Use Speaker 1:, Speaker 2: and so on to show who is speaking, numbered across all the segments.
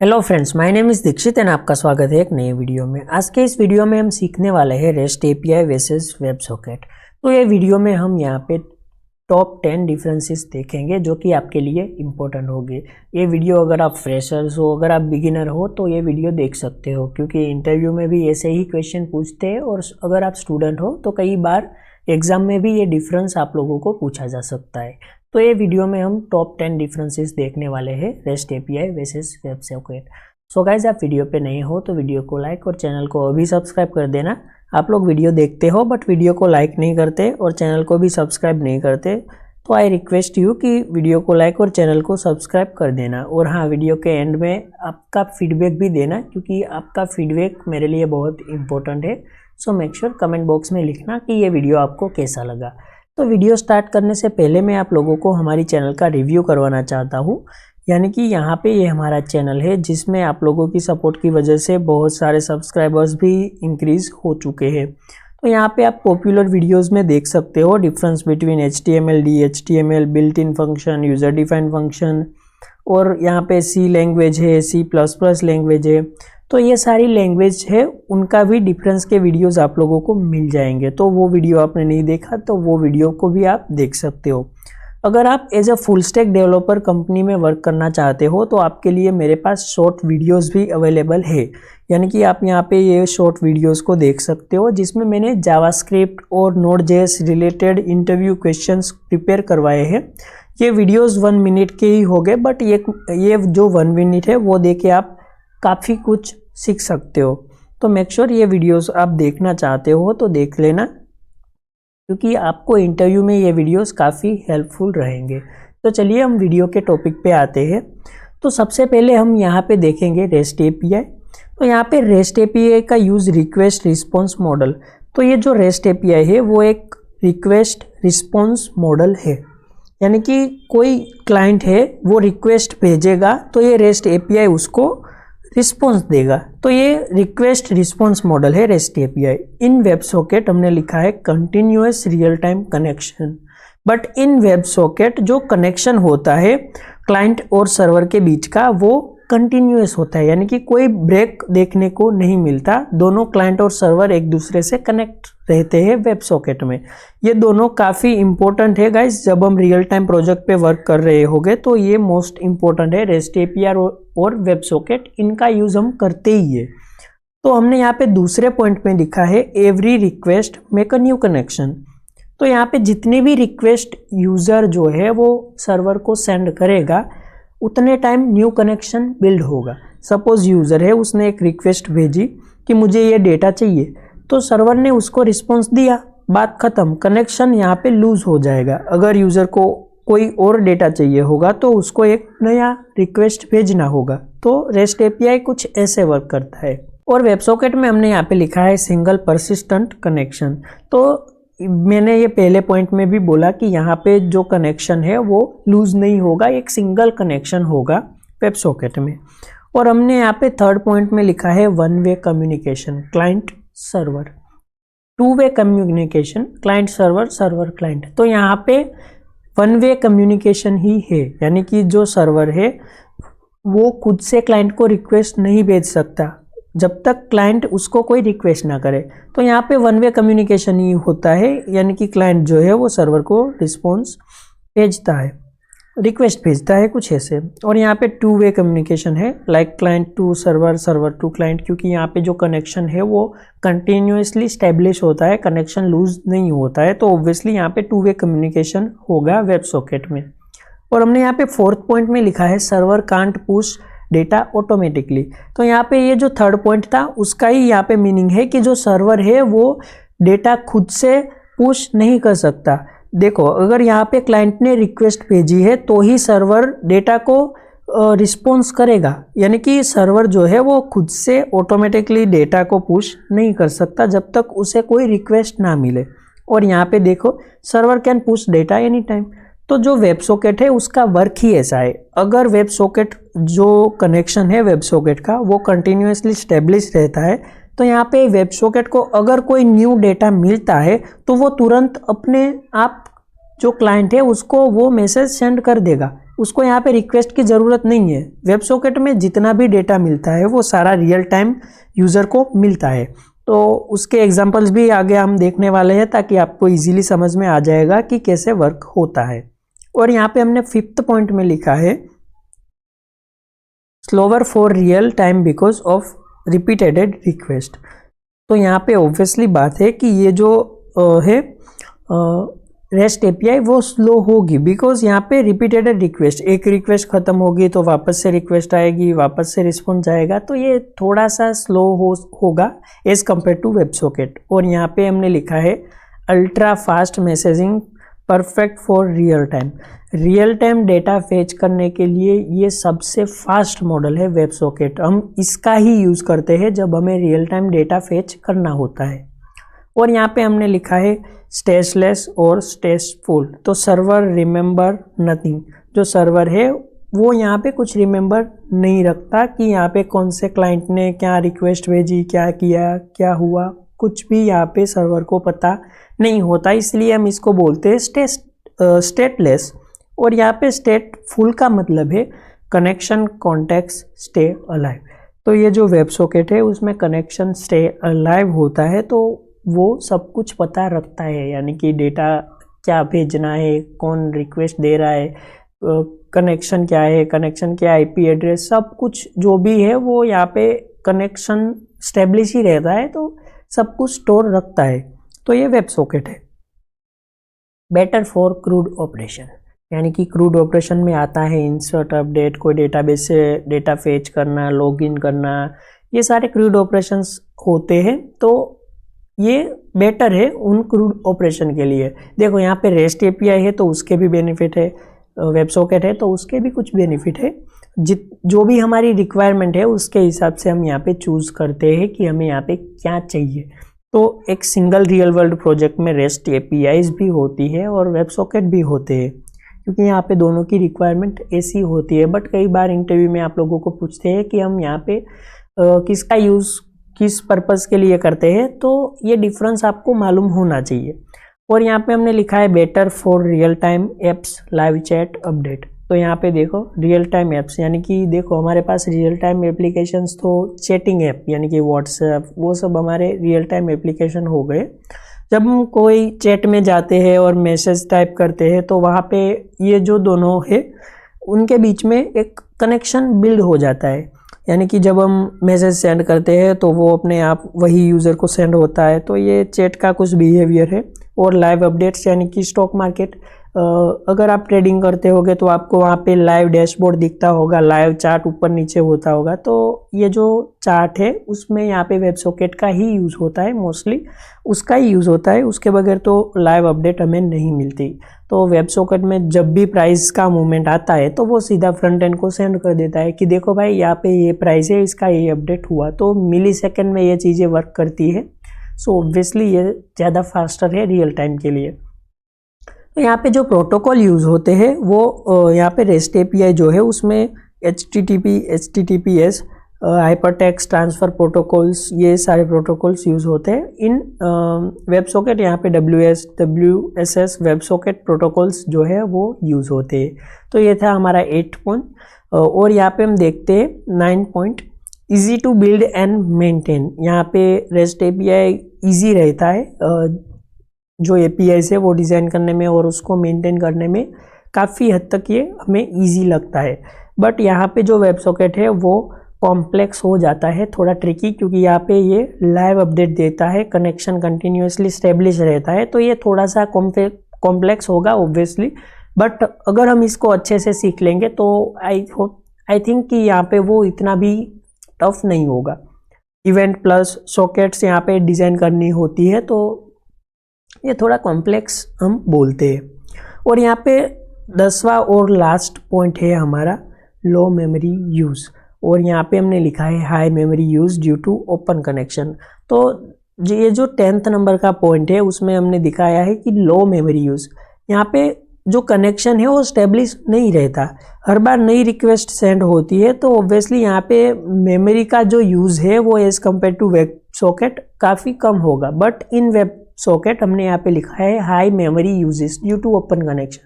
Speaker 1: Hello friends, my name is Dikshit and आपका स्वागत है एक नए वीडियो में। आज के इस वीडियो में हम सीखने वाले हैं rest API versus web socket. तो ये वीडियो में हम यहाँ पे टॉप 10 डिफरेंसेस देखेंगे जो कि आपके लिए इम्पोर्टेंट होंगे। ये वीडियो अगर आप फ्रेशर्स हो, अगर आप बिगिनर हो तो ये वीडियो देख सकते हो, क्योंकि इंटरव्यू में भी ऐसे ही क्वेश्चन पूछते हैं और अगर आप स्टूडेंट हो तो कई बार एग्जाम में भी ये डिफरेंस आप लोगों को पूछा जा सकता है। तो ये वीडियो में हम टॉप 10 डिफरेंसेस देखने वाले हैं rest API versus web socket. So guys, आप वीडियो पे नए हो तो वीडियो को लाइक और चैनल को अभी सब्सक्राइब कर देना। आप लोग वीडियो देखते हो बट वीडियो को लाइक नहीं करते और चैनल को भी सब्सक्राइब नहीं करते, तो आई रिक्वेस्ट यू कि वीडियो को लाइक और चैनल को सब्सक्राइब कर देना। और हाँ, वीडियो के एंड में आपका फीडबैक भी देना, क्योंकि आपका फीडबैक मेरे लिए बहुत इंपॉर्टेंट है। So make sure comment box में लिखना कि ये वीडियो आपको कैसा लगा। तो वीडियो स्टार्ट करने से पहले मैं आप लोगों को हमारी चैनल का रिव्यू करवाना चाहता हूँ। यानी कि यहाँ पे ये हमारा चैनल है जिसमें आप लोगों की सपोर्ट की वजह से बहुत सारे सब्सक्राइबर्स भी इंक्रीज हो चुके हैं। तो यहाँ पे आप पॉपुलर वीडियोस में देख सकते हो difference between HTML, DHTML, built in function, user defined function, और यहाँ पे C लैंग्वेज है, C++ लैंग्वेज है। तो ये सारी लैंग्वेज है, उनका भी डिफरेंस के वीडियोस आप लोगों को मिल जाएंगे। तो वो वीडियो आपने नहीं देखा तो वो वीडियो को भी आप देख सकते हो। अगर आप as a full stack developer company में वर्क करना चाहते हो तो आपके लिए मेरे पास शॉर्ट वीडियोस भी अवेलेबल है। यानी कि आप यहाँ पे ये शॉर्ट वीडियोस को देख सकते हो जिसमें मैंने जावास्क्रिप्ट और Node.js related interview questions prepare करवाए हैं। ये वीडियोस 1 मिनट के ही हो गए, बट ये जो 1 मिनट है वो देख के आप काफ़ी कुछ सीख सकते हो। तो मेक श्योर ये वीडियोस आप देखना चाहते हो तो देख लेना, क्योंकि आपको इंटरव्यू में ये वीडियोस काफ़ी हेल्पफुल रहेंगे। तो चलिए हम वीडियो के टॉपिक पे आते हैं। तो सबसे पहले हम यहाँ पे देखेंगे रेस्ट एपीआई। तो यहाँ पे रेस्ट एपीआई का यूज़ रिक्वेस्ट रिस्पॉन्स मॉडल। तो ये जो रेस्ट एपीआई है वो एक रिक्वेस्ट रिस्पॉन्स मॉडल है। यानी कि कोई क्लाइंट है वो रिक्वेस्ट भेजेगा तो ये रेस्ट एपीआई उसको रिस्पॉन्स देगा। तो ये रिक्वेस्ट रिस्पॉन्स मॉडल है रेस्ट एपीआई। इन वेब सॉकेट हमने लिखा है continuous real time connection, but in web socket जो कनेक्शन होता है क्लाइंट और सर्वर के बीच का वो कंटिन्यूअस होता है, यानी कि कोई ब्रेक देखने को नहीं मिलता। दोनों क्लाइंट और सर्वर एक दूसरे से कनेक्ट रहते हैं वेब सॉकेट में। ये दोनों काफ़ी इंपॉर्टेंट है गाइस, जब हम रियल टाइम प्रोजेक्ट पे वर्क कर रहे होंगे तो ये मोस्ट इंपॉर्टेंट है। रेस्ट एपीआई और वेब सॉकेट, इनका यूज़ हम करते ही है। तो हमने यहाँ पे दूसरे पॉइंट में लिखा है every request make a new connection. तो यहाँ पे जितने भी रिक्वेस्ट यूज़र जो है वो सर्वर को सेंड करेगा उतने टाइम न्यू कनेक्शन बिल्ड होगा। सपोज यूज़र है, उसने एक रिक्वेस्ट भेजी कि मुझे ये डेटा चाहिए, तो सर्वर ने उसको रिस्पॉन्स दिया, बात ख़त्म, कनेक्शन यहाँ पे लूज़ हो जाएगा। अगर यूज़र को कोई और डेटा चाहिए होगा तो उसको एक नया रिक्वेस्ट भेजना होगा। तो रेस्ट एपीआई कुछ ऐसे वर्क करता है। और वेब सॉकेट में हमने यहाँ पे लिखा है सिंगल परसिस्टेंट कनेक्शन। तो मैंने ये पहले पॉइंट में भी बोला कि यहाँ पे जो कनेक्शन है वो लूज नहीं होगा, एक सिंगल कनेक्शन होगा वेब सॉकेट में। और हमने यहाँ पे थर्ड पॉइंट में लिखा है 1 way communication client server, 2 way communication client server, server client. तो यहाँ पे 1 वे कम्युनिकेशन ही है, यानी कि जो सर्वर है वो खुद से क्लाइंट को रिक्वेस्ट नहीं भेज सकता जब तक क्लाइंट उसको कोई रिक्वेस्ट ना करे। तो यहाँ पे 1 वे कम्युनिकेशन ही होता है, यानी कि क्लाइंट जो है वो सर्वर को रिस्पॉन्स भेजता है, रिक्वेस्ट भेजता है कुछ ऐसे। और यहाँ पे 2 वे कम्युनिकेशन है, like client to server, server to client, क्योंकि यहाँ पे जो कनेक्शन है वो कंटिन्यूसली स्टेब्लिश होता है, कनेक्शन लूज नहीं होता है। तो ऑब्वियसली यहाँ पे 2 वे कम्युनिकेशन होगा वेब सॉकेट में। और हमने यहाँ पे फोर्थ पॉइंट में लिखा है server can't push data automatically. तो यहाँ पे ये जो थर्ड पॉइंट था उसका ही यहाँ पे मीनिंग है कि जो सर्वर है वो डेटा खुद से पुश नहीं कर सकता। देखो, अगर यहाँ पे क्लाइंट ने रिक्वेस्ट भेजी है तो ही सर्वर डेटा को रिस्पॉन्स करेगा, यानी कि सर्वर जो है वो खुद से ऑटोमेटिकली डेटा को पुश नहीं कर सकता जब तक उसे कोई रिक्वेस्ट ना मिले। और यहाँ पे देखो, server can push data any time. तो जो वेब सॉकेट है उसका वर्क ही ऐसा है। अगर वेब सॉकेट जो कनेक्शन है वेब सॉकेट का वो कंटिन्यूसली स्टेब्लिश रहता है तो यहाँ पे वेब सॉकेट को अगर कोई न्यू डेटा मिलता है तो वो तुरंत अपने आप जो क्लाइंट है उसको वो मैसेज सेंड कर देगा, उसको यहाँ पे रिक्वेस्ट की ज़रूरत नहीं है। वेब सॉकेट में जितना भी डेटा मिलता है वो सारा रियल टाइम यूज़र को मिलता है। तो उसके एग्जांपल्स भी आगे हम देखने वाले हैं ताकि आपको इजीली समझ में आ जाएगा कि कैसे वर्क होता है। और यहाँ पे हमने 5th पॉइंट में लिखा है slower for real time because of repeated request. तो यहाँ पे ऑब्वियसली बात है कि ये जो है रेस्ट एपीआई वो स्लो होगी बिकॉज यहाँ पे रिपीटेड रिक्वेस्ट, एक रिक्वेस्ट खत्म होगी तो वापस से रिक्वेस्ट आएगी, वापस से रिस्पॉन्स आएगा, तो ये थोड़ा सा स्लो होगा as compare to web socket. और यहाँ पे हमने लिखा है ultra fast messaging perfect for real time data fetch करने के लिए ये सबसे फास्ट मॉडल है वेब सॉकेट। हम इसका ही यूज़ करते हैं जब हमें रियल टाइम डेटा फेच करना होता है। और यहाँ पे हमने लिखा है स्टेजलेस और स्टेजफुल। तो सर्वर रिमेंबर नथिंग, जो सर्वर है वो यहाँ पे कुछ रिमेंबर नहीं रखता कि यहाँ पे कौन से क्लाइंट ने क्या रिक्वेस्ट भेजी, क्या किया, क्या हुआ, कुछ भी यहाँ पे सर्वर को पता नहीं होता, इसलिए हम इसको बोलते हैं स्टेटलेस। और यहाँ पे स्टेटफुल का मतलब है कनेक्शन कॉन्टेक्स्ट स्टे अलाइव। तो ये जो वेब सॉकेट है उसमें कनेक्शन स्टे अलाइव होता है, तो वो सब कुछ पता रखता है, यानी कि डेटा क्या भेजना है, कौन रिक्वेस्ट दे रहा है, कनेक्शन क्या है, कनेक्शन के आईपी एड्रेस, सब कुछ जो भी है वो यहाँ पे कनेक्शन स्टेब्लिश ही रहता है, तो सब कुछ स्टोर रखता है। तो ये वेब सॉकेट है। बेटर फॉर क्रूड ऑपरेशन, यानी कि क्रूड ऑपरेशन में आता है इंसर्ट, अपडेट, कोई डेटाबेस से डेटा फेच करना, लॉगिन करना, ये सारे क्रूड ऑपरेशंस होते हैं। तो ये बेटर है उन क्रूड ऑपरेशन के लिए। देखो यहाँ पे रेस्ट एपीआई है तो उसके भी बेनिफिट है, वेब सॉकेट है तो उसके भी कुछ बेनिफिट है। जो भी हमारी रिक्वायरमेंट है उसके हिसाब से हम यहाँ पे चूज़ करते हैं कि हमें यहाँ पे क्या चाहिए। तो एक सिंगल रियल वर्ल्ड प्रोजेक्ट में रेस्ट एपीआईज भी होती है और वेब सॉकेट भी होते हैं, क्योंकि यहाँ पे दोनों की रिक्वायरमेंट ऐसी होती है। बट कई बार इंटरव्यू में आप लोगों को पूछते हैं कि हम यहाँ पे किसका यूज़ किस पर्पस के लिए करते हैं, तो ये डिफरेंस आपको मालूम होना चाहिए। और यहाँ पे हमने लिखा है better for real time apps live chat update. तो यहाँ पे देखो रियल टाइम एप्स, यानी कि देखो हमारे पास रियल टाइम एप्लीकेशंस तो चैटिंग ऐप यानी कि व्हाट्सएप, वो सब हमारे रियल टाइम एप्लीकेशन हो गए। जब हम कोई चैट में जाते हैं और मैसेज टाइप करते हैं तो वहाँ पे ये जो दोनों है उनके बीच में एक कनेक्शन बिल्ड हो जाता है, यानी कि जब हम मैसेज सेंड करते हैं तो वो अपने आप वही यूज़र को सेंड होता है। तो ये चैट का कुछ बिहेवियर है। और लाइव अपडेट्स, यानी कि स्टॉक मार्केट, अगर आप ट्रेडिंग करते होगे तो आपको वहाँ पे लाइव डैशबोर्ड दिखता होगा, लाइव चार्ट ऊपर नीचे होता होगा। तो ये जो चार्ट है उसमें यहाँ पे वेब सॉकेट का ही यूज़ होता है, मोस्टली उसका ही यूज़ होता है, उसके बगैर तो लाइव अपडेट हमें नहीं मिलती। तो वेब सॉकेट में जब भी प्राइस का मूवमेंट आता है तो वो सीधा फ्रंट एंड को सेंड कर देता है कि देखो भाई यहाँ पे ये प्राइस है, इसका ये अपडेट हुआ। तो मिली सेकेंड में ये चीज़ें वर्क करती है। सो ऑब्वियसली ये ज़्यादा फास्टर है रियल टाइम के लिए। तो यहाँ पे जो प्रोटोकॉल यूज़ होते हैं वो यहाँ पे रेस्ट एपीआई जो है उसमें HTTP, HTTPS, hypertext transfer protocols, ये सारे प्रोटोकॉल्स यूज़ होते हैं। इन वेब सॉकेट यहाँ पे WSS वेब सॉकेट प्रोटोकॉल्स जो है वो यूज़ होते हैं। तो ये था हमारा 8 पॉइंट। और यहाँ पे हम देखते हैं 9 point, easy to build and maintain. यहाँ पे रेस्ट एपीआई ईजी रहता है, जो एपीआई है वो डिज़ाइन करने में और उसको मेंटेन करने में काफ़ी हद तक ये हमें ईजी लगता है। बट यहाँ पे जो वेब सॉकेट है वो कॉम्प्लेक्स हो जाता है, थोड़ा ट्रिकी, क्योंकि यहाँ पे ये लाइव अपडेट देता है, कनेक्शन कंटिन्यूसली स्टेब्लिश रहता है, तो ये थोड़ा सा कॉम्प्लेक्स होगा ऑब्वियसली। बट अगर हम इसको अच्छे से सीख लेंगे तो आई थिंक कि यहाँ पे वो इतना भी टफ नहीं होगा। इवेंट प्लस सॉकेट्स यहाँ पे डिज़ाइन करनी होती है तो ये थोड़ा कॉम्प्लेक्स हम बोलते हैं। और यहाँ पे 10वां और लास्ट पॉइंट है हमारा लो मेमोरी यूज़। और यहाँ पे हमने लिखा है high memory use due to open connection. तो ये जो 10th नंबर का पॉइंट है उसमें हमने दिखाया है कि लो मेमोरी यूज़, यहाँ पे जो कनेक्शन है वो स्टेब्लिश नहीं रहता, हर बार नई रिक्वेस्ट सेंड होती है। तो ऑब्वियसली यहाँ पे मेमोरी का जो यूज़ है वो as compare to web socket काफ़ी कम होगा। बट इन वेब सॉकेट हमने यहाँ पे लिखा है high memory usages due to open connection,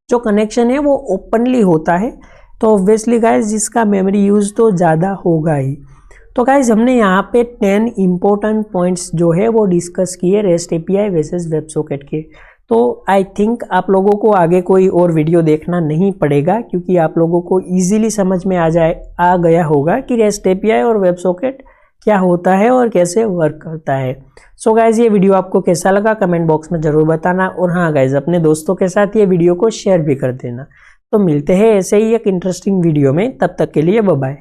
Speaker 1: जो कनेक्शन है वो ओपनली होता है, तो ऑब्वियसली गाइज जिसका मेमोरी यूज़ तो ज़्यादा होगा ही। तो गाइज हमने यहाँ पे 10 इम्पोर्टेंट पॉइंट्स जो है वो डिस्कस किए rest API versus web socket के। तो आई थिंक आप लोगों को आगे कोई और वीडियो देखना नहीं पड़ेगा, क्योंकि आप लोगों को इजीली समझ में आ गया होगा कि रेस्ट एपीआई और वेब सॉकेट क्या होता है और कैसे वर्क करता है। सो गाइज ये वीडियो आपको कैसा लगा कमेंट बॉक्स में ज़रूर बताना, और हाँ गाइज अपने दोस्तों के साथ ये वीडियो को शेयर भी कर देना। तो मिलते हैं ऐसे ही एक इंटरेस्टिंग वीडियो में, तब तक के लिए बाय बाय।